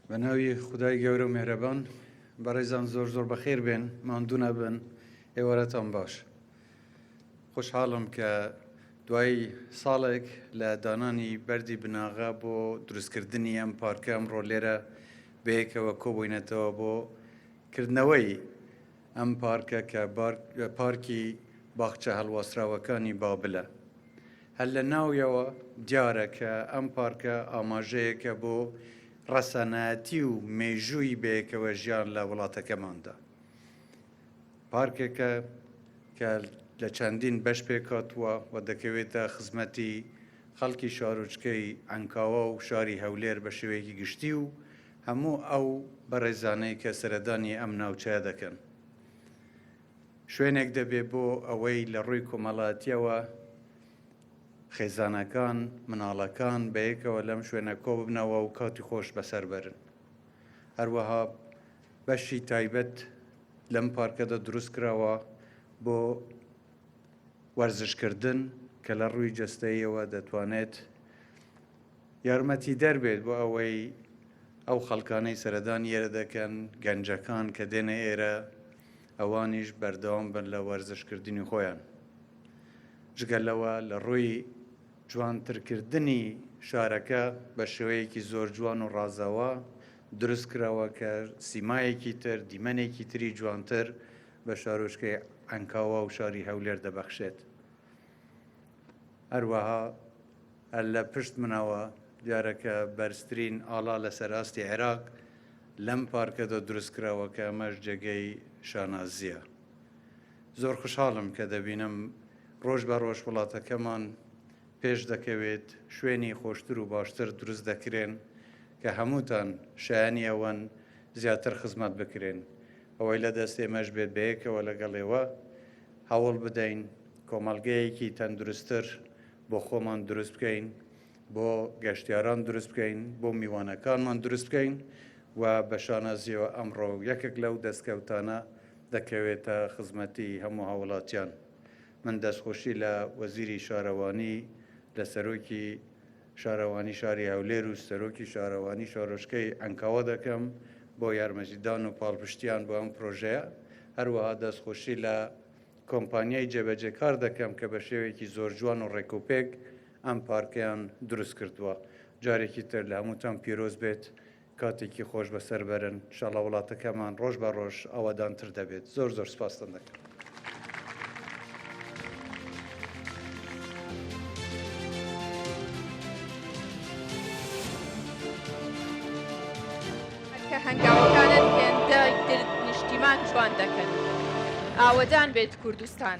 بە ناوی خودای گەورە و مێرەبان بەڕێزان زۆر بەخێر بێن ماندوو بن ئێوەرەتان باش. خۆشحاڵم کە دوای ساڵێک لە دانانی بەردی بناغا بۆ دروستکردنی ئەم پارکە ئەمڕۆ لێرە بەیەکەوە کۆبووینەتەوە بۆ کردنەوەی ئەم پارکە کە پارکی باخچە هەڵواستراوەکانی بابلە. هەر لە ناویەوە دیارە کە ئەم پارکە ئاماژەیەکە بۆ ڕەسەنایەتی و مێژووی بەیەکەوە ژیان لە وڵاتەکەماندا. پارکێکە کە لە چەندین بەش پێکاتووە و دەکەوێتە خزمەتی خەڵکی شارۆچکەی ئەنکاوە و شاری هەولێر بە شێوەیەکی گشتی و هەموو ئەو بەڕێزانەی کە سەردانی ئەم ناوچەیە دەکەن. شوێنێک دەبێت بۆ ئەوەی لە ڕووی کۆمەڵایەتیەوە خێزانەکان مناڵەکان بەیەکەوە لەم شوێنە کۆ ببنەوە و کاتی خۆش بەسەر بەرن. هەروەها بەشی تایبەت لەم پارکەدا دروست کراوە بۆ وەرزشکردن کە لە ڕووی جەستەییەوە دەتوانێت یارمەتی دەربێت بۆ ئەوەی ئەو خەڵکانەی سەردان ئێرە دەکەن گەنجەکان کە دێنە ئێرە ئەوانیش بەردەوام بن لە وەرزشکردنی خۆیان. جگەلەوە لە ڕووی جوانترکردنی شارەکە بە شێوەیەکی زۆر جوان و ڕازاوە دروست کراوە کە سیمایەکی تر دیمەنێکی تری جوانتر بە شارۆچکەی ئەنکاوە و شاری هەولێر دەبەخشێت. هەروەها هەر لە پشت منەوە دیارەکە بەرزترین ئاڵا لە سەراستی عێراق لەم پارکەدا دروست کراوە کە ئەمەش جێگەی شانازیە. زۆر خوشحاڵم کە دەبینم ڕۆژ بە ڕۆژ وڵاتەکەمان پێش دەکەوێت شوێنی خۆشتر و باشتر دروست دەکرێن کە هەمووتان شایانی ئەوەن زیاتر خزمەت بکرێن. ئەوەی لە دەست ئێمەش بێت بەیەکەوە لەگەڵێوە هەوڵ بدەین کۆمەڵگەیەکی تەندروستتر بۆ خۆمان دروست بکەین، بۆ گەشتیاران دروست بکەین، بۆ میوانەکانمان دروست بکەین و بە شانازیەوە ئەمڕۆ یەکێک لەو دەستکەوتانە دەکەوێتە خزمەتی هەموو هاوڵاتیان. من دەستخۆشی لە وەزیری شارەوانی لە سەرۆکی شارەوانی شاری هەولێر و سەرۆکی شارەوانی شارۆچکەی ئەنکاوە دەکەم بۆ یارمەتیدان و پاڵپشتیان بۆ ئەم پرۆژەیە. هەروەها دەستخۆشی لە کۆمپانیای جێبەجێکار دەکەم کە بە شێوەیەکی زۆر جوان و ڕێکوپێک ئەم پارکیان دروست کردووە. جارێکی تر لە هەمووتان پیرۆز بێت، کاتێکی خۆش بەسەر بەرن. ئینشاڵڵا وڵاتەکەمان ڕۆژ بە ڕۆژ ئاوادانتر دەبێت. زۆر سپاستان دەکەم. کە هەنگاوەکانت هێندە نیشتیمان جوان دەکەن. ئاوەدان بێت کوردستان.